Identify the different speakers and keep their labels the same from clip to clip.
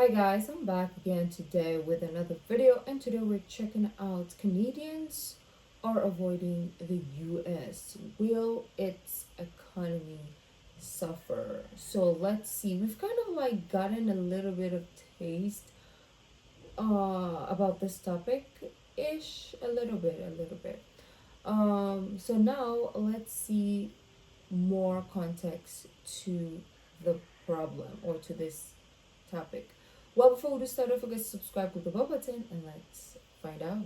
Speaker 1: Hi guys, I'm back again today with another video, and today we're checking out Canadians are avoiding the US. Will its economy suffer? So let's see. We've kind of like gotten a little bit of taste about this topic ish, a little bit. So now let's see more context to the problem or to this topic. Well, before we start, don't forget to subscribe, click the bell button, and let's find out.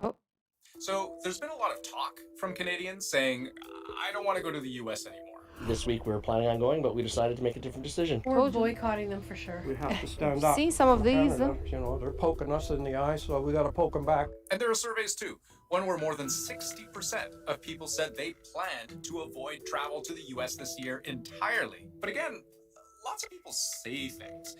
Speaker 1: Oh,
Speaker 2: So there's been a lot of talk from Canadians saying, I don't want to go to the US anymore.
Speaker 3: This week we were planning on going, but we decided to make a different decision.
Speaker 4: We're
Speaker 1: told you.
Speaker 4: boycotting them for sure.
Speaker 5: We have to stand up.
Speaker 4: See some of
Speaker 5: for
Speaker 4: these.
Speaker 5: Canada. They're poking us in the eye, so we got to poke them back.
Speaker 2: And there are surveys too, one where more than 60% of people said they planned to avoid travel to the US this year entirely. But again, lots of people say things.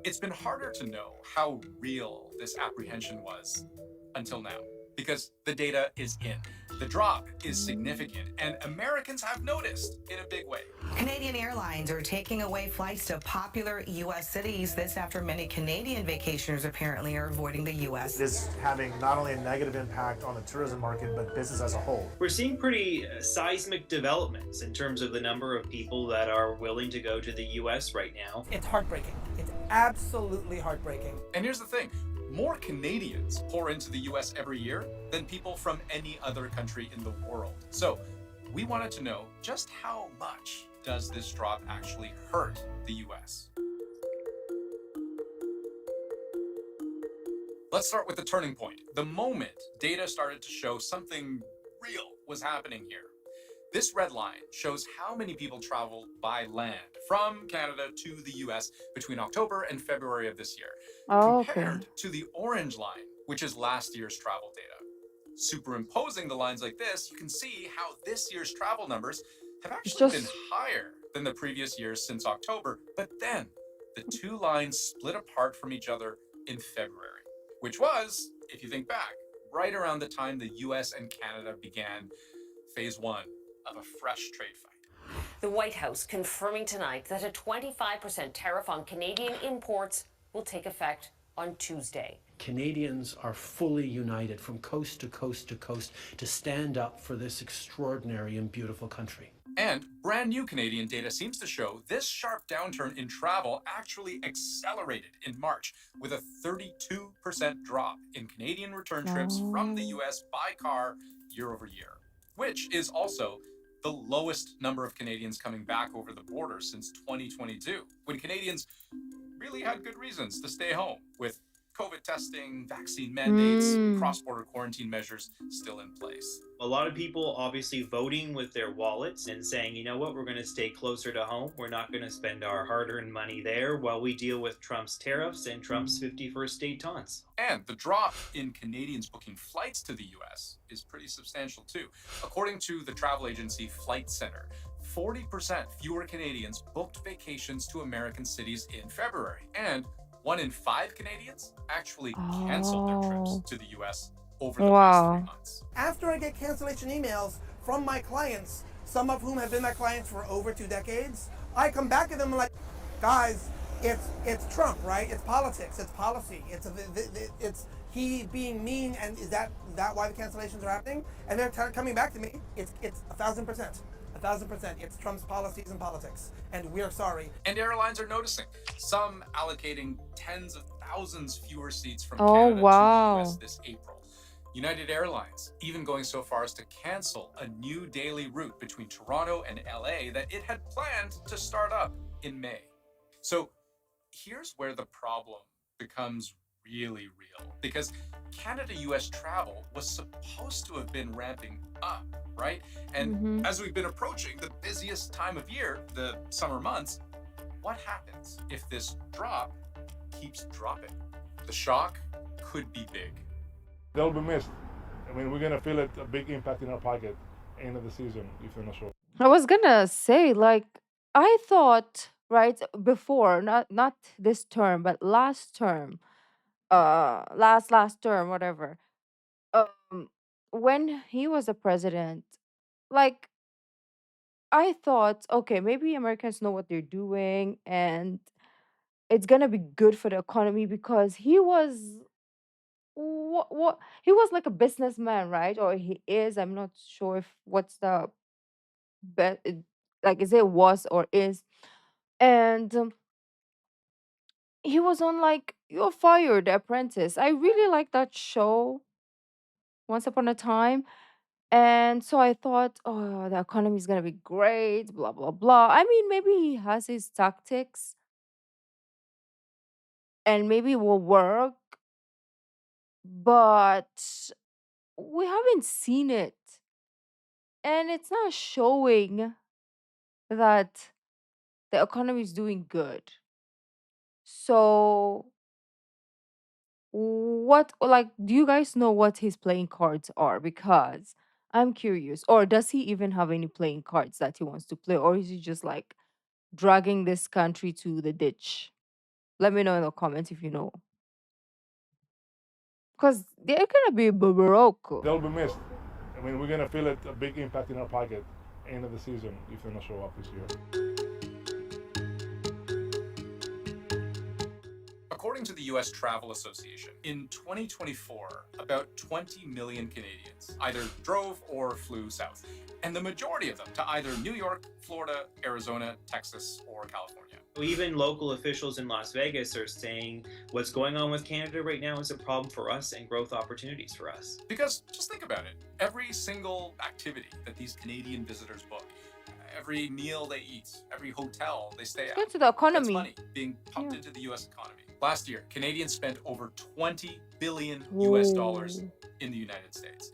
Speaker 2: It's been harder to know how real this apprehension was until now, because the data is in. The drop is significant, and Americans have noticed in a big way.
Speaker 6: Canadian Airlines are taking away flights to popular U.S. cities. This after many Canadian vacationers apparently are avoiding the U.S.
Speaker 7: It is having not only a negative impact on the tourism market, but business as a whole.
Speaker 8: We're seeing pretty seismic developments in terms of the number of people that are willing to go to the US right now.
Speaker 9: It's heartbreaking. It's absolutely heartbreaking.
Speaker 2: And here's the thing, more Canadians pour into the US every year than people from any other country in the world. So we wanted to know just how much does this drop actually hurt the US? Let's start with the turning point. The moment data started to show something real was happening here. This red line shows how many people traveled by land from Canada to the US between October and February of this year,
Speaker 4: Oh, okay.
Speaker 2: compared to the orange line, which is last year's travel data. Superimposing the lines like this, you can see how this year's travel numbers have actually been
Speaker 4: Just
Speaker 2: higher than the previous years since October, but then the two lines split apart from each other in February, which was, if you think back, right around the time the US and Canada began phase one of a fresh trade fight.
Speaker 10: The White House confirming tonight that a 25% tariff on Canadian imports will take effect on Tuesday.
Speaker 5: Canadians are fully united from coast to coast to coast to stand up for this extraordinary and beautiful country.
Speaker 2: And brand new Canadian data seems to show this sharp downturn in travel actually accelerated in March, with a 32% drop in Canadian return trips from the US by car year over year, which is also the lowest number of Canadians coming back over the border since 2022, when Canadians really had good reasons to stay home, with COVID testing, vaccine mandates, cross-border quarantine measures still in place.
Speaker 8: A lot of people obviously voting with their wallets and saying, you know what, we're going to stay closer to home. We're not going to spend our hard-earned money there while we deal with Trump's tariffs and Trump's 51st state taunts.
Speaker 2: And the drop in Canadians booking flights to the US is pretty substantial too. According to the travel agency Flight Center, 40% fewer Canadians booked vacations to American cities in February, and 1 in 5 Canadians actually canceled their trips to the US over the past 3 months.
Speaker 9: After I get cancellation emails from my clients, some of whom have been my clients for over 2 decades, I come back to them and like, guys, it's Trump, right? It's politics, it's policy, it's he being mean, and is that why the cancellations are happening? And they're coming back to me. It's 1,000%. 1,000%. It's Trump's policies and politics, and we're sorry.
Speaker 2: And airlines are noticing, some allocating tens of thousands fewer seats from
Speaker 4: oh
Speaker 2: Canada to the
Speaker 4: wow.
Speaker 2: US this April. United Airlines even going so far as to cancel a new daily route between Toronto and LA that it had planned to start up in May. So here's where the problem becomes really real, because Canada-US travel was supposed to have been ramping up, right? And as we've been approaching the busiest time of year, the summer months, what happens if this drop keeps dropping? The shock could be big.
Speaker 11: They'll be missed. I mean, we're gonna feel it a big impact in our pocket end of the season if they're not sure.
Speaker 4: I was gonna say, like, I thought, right, before, not this term, but last term, last term, whatever. Um, when he was a president, like, I thought, okay, maybe Americans know what they're doing, and it's gonna be good for the economy because what he was like a businessman, right? Or he is. I'm not sure if what's the best, like is it was or is. And he was on like You're Fired, The Apprentice. I really like that show once upon a time. And so I thought, oh, the economy is gonna be great, blah blah blah. I mean, maybe he has his tactics and maybe it will work, but we haven't seen it. And it's not showing that the economy is doing good. So what like do you guys know what his playing cards are? Because I'm curious. Or does he even have any playing cards that he wants to play? Or is he just like dragging this country to the ditch? Let me know in the comments if you know. Because they're gonna be broke.
Speaker 11: They'll be missed. I mean, we're gonna feel it a big impact in our pocket end of the season if they don't show up this year.
Speaker 2: According to the US Travel Association, in 2024, about 20 million Canadians either drove or flew south, and the majority of them to either New York, Florida, Arizona, Texas, or California.
Speaker 8: Even local officials in Las Vegas are saying what's going on with Canada right now is a problem for us and growth opportunities for us.
Speaker 2: Because just think about it, every single activity that these Canadian visitors book, every meal they eat, every hotel they stay
Speaker 4: Go
Speaker 2: at,
Speaker 4: to the economy.
Speaker 2: that's money being pumped into the US economy. Last year, Canadians spent over 20 billion US dollars in the United States.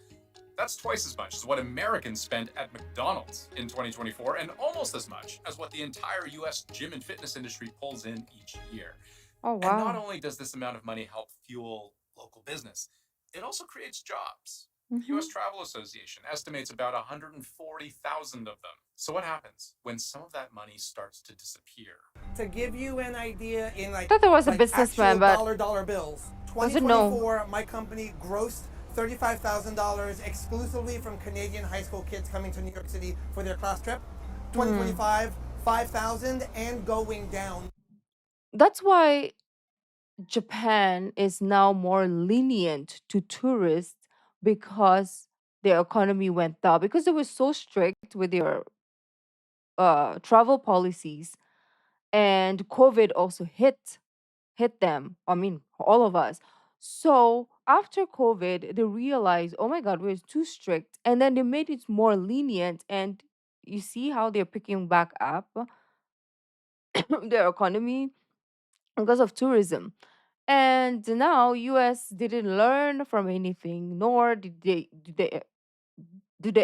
Speaker 2: That's twice as much as what Americans spent at McDonald's in 2024, and almost as much as what the entire US gym and fitness industry pulls in each year.
Speaker 4: Oh
Speaker 2: And not
Speaker 4: wow.
Speaker 2: only does this amount of money help fuel local business, it also creates jobs. The
Speaker 4: Mhm.
Speaker 2: US Travel Association estimates about 140,000 of them. So what happens when some of that money starts to disappear?
Speaker 9: To give you an idea, in
Speaker 4: I thought there was a
Speaker 9: like
Speaker 4: businessman,
Speaker 9: actual
Speaker 4: but
Speaker 9: dollar bills,
Speaker 4: was it no?
Speaker 9: 2024, my company grossed $35,000 exclusively from Canadian high school kids coming to New York City for their class trip. 2025, 5,000 and going down.
Speaker 4: That's why Japan is now more lenient to tourists because their economy went down because they were so strict with their travel policies, and COVID also hit them. I mean, all of us. So after COVID, they realized, oh my God, we're too strict, and then they made it more lenient. And you see how they're picking back up their economy because of tourism. And now US didn't learn from anything, nor did they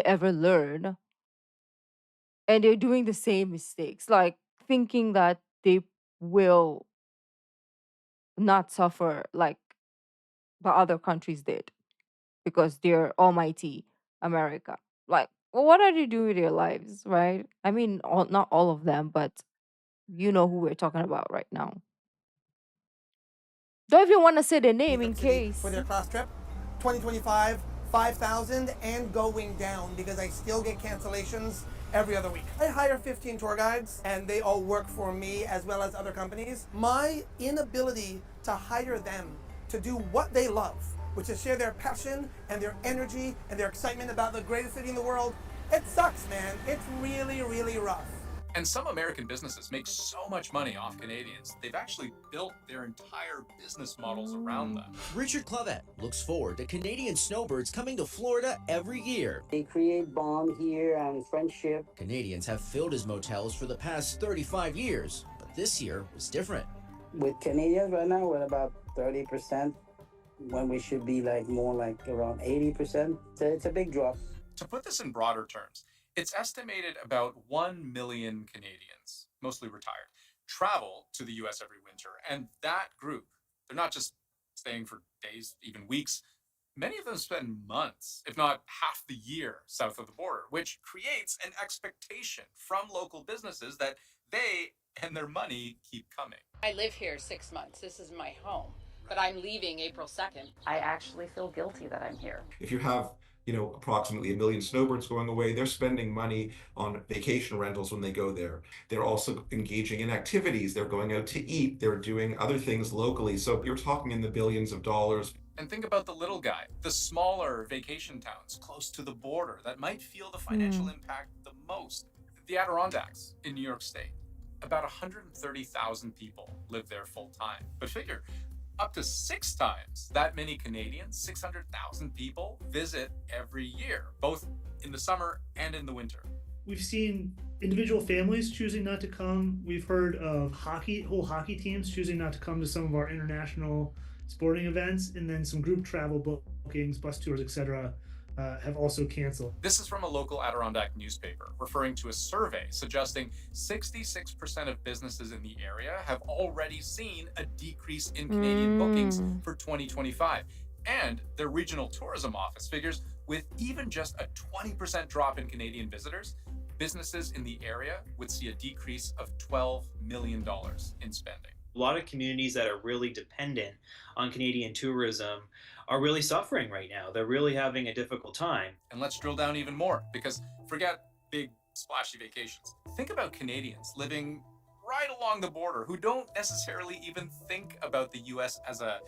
Speaker 4: ever learn. And they're doing the same mistakes, like thinking that they will not suffer like the other countries did because they're almighty America. Like, well, what are they doing with their lives, right? I mean, not all of them, but you know who we're talking about right now. Don't even want to say their name
Speaker 9: New
Speaker 4: in
Speaker 9: York City for
Speaker 4: case.
Speaker 9: their class trip. 2025, 5,000 and going down because I still get cancellations every other week. I hire 15 tour guides and they all work for me as well as other companies. My inability to hire them to do what they love, which is share their passion and their energy and their excitement about the greatest city in the world, it sucks, man. It's really, really rough.
Speaker 2: And some American businesses make so much money off Canadians, they've actually built their entire business models around them.
Speaker 12: Richard Clavette looks forward to Canadian snowbirds coming to Florida every year.
Speaker 13: They create bond here and friendship.
Speaker 12: Canadians have filled his motels for the past 35 years, but this year was different.
Speaker 13: With Canadians right now, we're about 30%, when we should be like more like around 80%. So it's a big drop.
Speaker 2: To put this in broader terms, it's estimated about 1 million Canadians, mostly retired, travel to the US every winter. And that group, they're not just staying for days, even weeks. Many of them spend months, if not half the year, south of the border, which creates an expectation from local businesses that they and their money keep coming.
Speaker 14: I live here 6 months. This is my home, but I'm leaving April 2nd. I actually feel guilty that I'm here.
Speaker 15: If you have approximately 1 million snowbirds going away. They're spending money on vacation rentals when they go there. They're also engaging in activities. They're going out to eat. They're doing other things locally. So you're talking in the billions of dollars.
Speaker 2: And think about the little guy, the smaller vacation towns close to the border that might feel the financial impact the most. The Adirondacks in New York State. About 130,000 people live there full time. But figure, up to 6 times that many Canadians, 600,000 people, visit every year, both in the summer and in the winter.
Speaker 16: We've seen individual families choosing not to come. We've heard of whole hockey teams choosing not to come to some of our international sporting events, and then some group travel bookings, bus tours, etc., have also canceled.
Speaker 2: This is from a local Adirondack newspaper, referring to a survey suggesting 66% of businesses in the area have already seen a decrease in Canadian bookings for 2025. And their regional tourism office figures with even just a 20% drop in Canadian visitors, businesses in the area would see a decrease of $12 million in spending.
Speaker 8: A lot of communities that are really dependent on Canadian tourism are really suffering right now. They're really having a difficult time.
Speaker 2: And let's drill down even more, because forget big splashy vacations. Think about Canadians living right along the border who don't necessarily even think about the US as a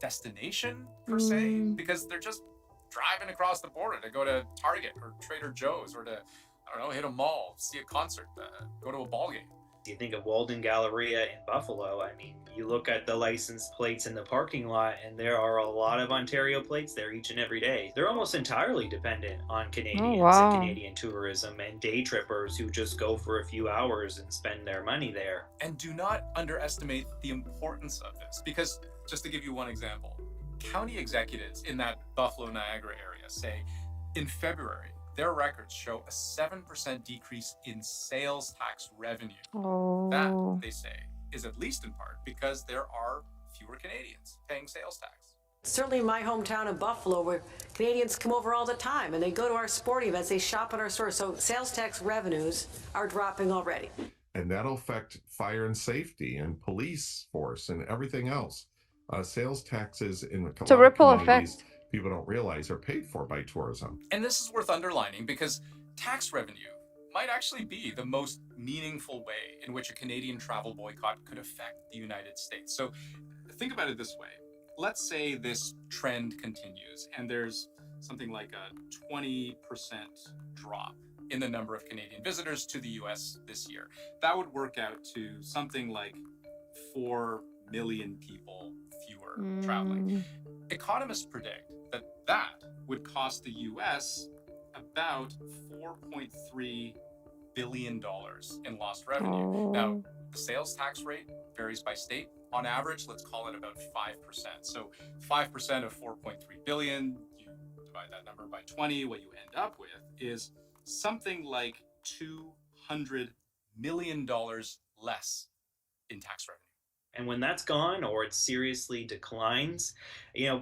Speaker 2: destination per se, because they're just driving across the border to go to Target or Trader Joe's or to, I don't know, hit a mall, see a concert, go to a ball game.
Speaker 8: You think of Walden Galleria in Buffalo. I mean, you look at the license plates in the parking lot, and there are a lot of Ontario plates there each and every day. They're almost entirely dependent on Canadians and Canadian tourism and day trippers who just go for a few hours and spend their money there.
Speaker 2: And do not underestimate the importance of this, because just to give you one example, county executives in that Buffalo Niagara area say in February, their records show a 7% decrease in sales tax revenue. That, they say, is at least in part because there are fewer Canadians paying sales tax.
Speaker 17: Certainly in my hometown of Buffalo, where Canadians come over all the time and they go to our sporting events, they shop at our stores, so sales tax revenues are dropping already.
Speaker 18: And that'll affect fire and safety and police force and everything else. Sales taxes in a lot of communities, people don't realize are paid for by tourism.
Speaker 2: And this is worth underlining because tax revenue might actually be the most meaningful way in which a Canadian travel boycott could affect the United States. So think about it this way. Let's say this trend continues and there's something like a 20% drop in the number of Canadian visitors to the US this year. That would work out to something like 4 million people fewer traveling. Economists predict that would cost the US about $4.3 billion in lost revenue. Now, the sales tax rate varies by state. On average, let's call it about 5%. So 5% of 4.3 billion, you divide that number by 20, what you end up with is something like $200 million less in tax revenue.
Speaker 8: And when that's gone or it seriously declines,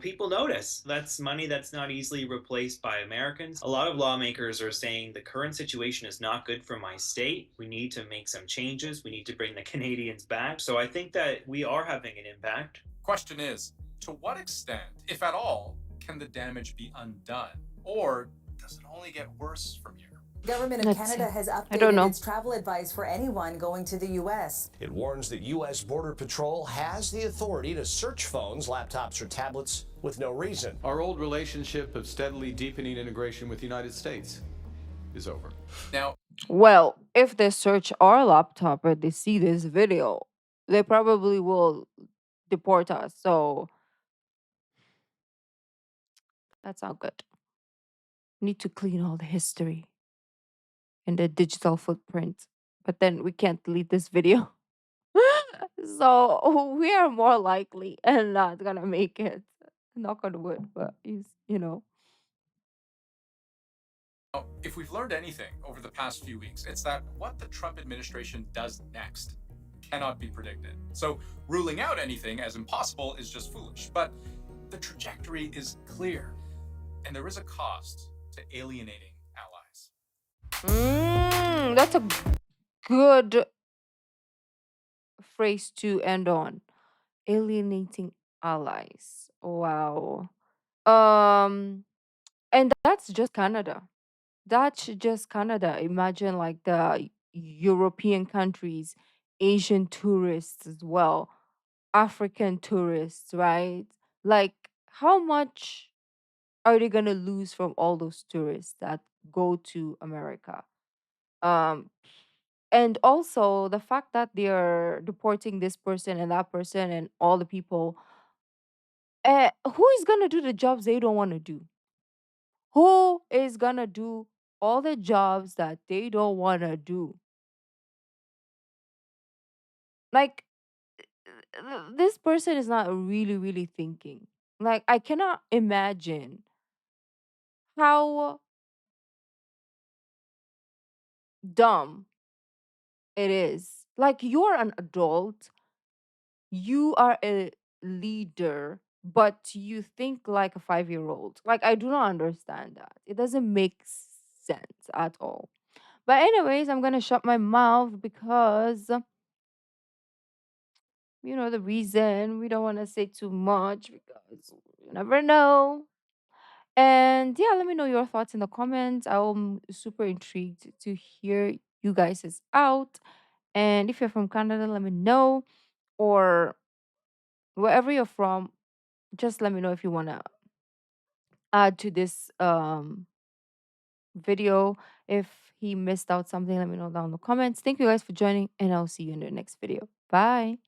Speaker 8: people notice. That's money that's not easily replaced by Americans. A lot of lawmakers are saying the current situation is not good for my state. We need to make some changes. We need to bring the Canadians back. So I think that we are having an impact.
Speaker 2: Question is, to what extent, if at all, can the damage be undone? Or does it only get worse from here?
Speaker 19: Government of Canada has updated its travel advice for anyone going to the U.S.
Speaker 20: It warns that U.S. Border Patrol has the authority to search phones, laptops, or tablets with no reason.
Speaker 21: Our old relationship of steadily deepening integration with the United States is over.
Speaker 2: Now,
Speaker 4: well, if they search our laptop and they see this video, they probably will deport us. So that's not good. Need to clean all the history and the digital footprint. But then we can't delete this video. So we are more likely and not gonna make it. Knock on wood, but
Speaker 2: if we've learned anything over the past few weeks, it's that what the Trump administration does next cannot be predicted. So ruling out anything as impossible is just foolish. But the trajectory is clear, and there is a cost to alienating allies.
Speaker 4: That's a good phrase to end on. Alienating allies. Wow. And that's just Canada. That's just Canada. Imagine like the European countries, Asian tourists as well, African tourists, right? Like, how much are they gonna lose from all those tourists that go to America? Um, and also the fact that they are deporting this person and that person and all the people, who is gonna do the jobs they don't want to do? Who is gonna do all the jobs that they don't want to do? Like, this person is not really, really thinking. Like, I cannot imagine how dumb it is. Like, you're an adult, you are a leader, but you think like a 5 year old. Like, I do not understand that. It doesn't make sense at all. But, anyways, I'm gonna shut my mouth because the reason we don't want to say too much because you never know. And yeah, let me know your thoughts in the comments. I'm super intrigued to hear you guys' out. And if you're from Canada, let me know. Or wherever you're from, just let me know if you want to add to this video. If he missed out something, let me know down in the comments. Thank you guys for joining, and I'll see you in the next video. Bye.